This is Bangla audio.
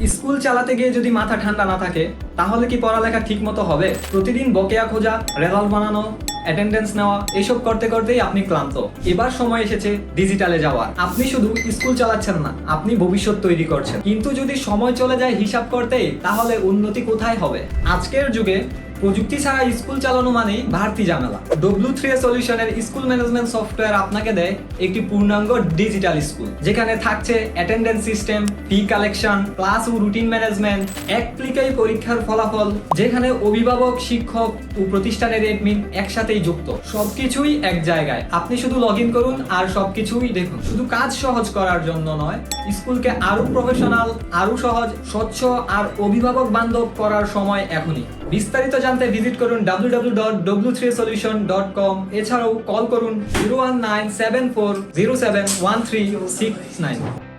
স্কুল চালাতে গিয়ে যদি মাথা ঠান্ডা না থাকে তাহলে কি পড়ালেখা ঠিক মতো হবে? প্রতিদিন বকেয়া খোঁজা, রেজাল্ট বানানো, অ্যাটেন্ডেন্স নেওয়া, এসব করতে করতেই আপনি ক্লান্ত। এবার সময় এসেছে ডিজিটালে যাওয়ার। আপনি শুধু স্কুল চালাচ্ছেন না, আপনি ভবিষ্যৎ তৈরি করছেন। কিন্তু যদি সময় চলে যায় হিসাব করতেই, তাহলে উন্নতি কোথায় হবে? আজকের যুগে প্রযুক্তি ছাড়া স্কুল চালানো মানেই বাড়তি ঝামেলা। W3 সলিউশনের স্কুল ম্যানেজমেন্ট সফটওয়্যার আপনাকে দেয় একটি পূর্ণাঙ্গ ডিজিটাল স্কুল, যেখানে থাকছে অ্যাটেন্ডেন্স সিস্টেম, ফি কালেকশন, ক্লাস ও রুটিন ম্যানেজমেন্ট, এক ক্লিকেই পরীক্ষার ফলাফল, যেখানে অভিভাবক, শিক্ষক ও প্রতিষ্ঠানের অ্যাডমিন একসাথেই যুক্ত। সবকিছুই এক জায়গায়। আপনি শুধু লগ ইন করুন আর সবকিছুই দেখুন। শুধু কাজ সহজ করার জন্য নয়, স্কুলকে আরো প্রফেশনাল, আরো সহজ, স্বচ্ছ আর অভিভাবক বান্ধব করার সময় এখনই। বিস্তারিত জানতে ভিজিট করুন www.w3solution.com। এছাড়াও কল করুন 01974071369।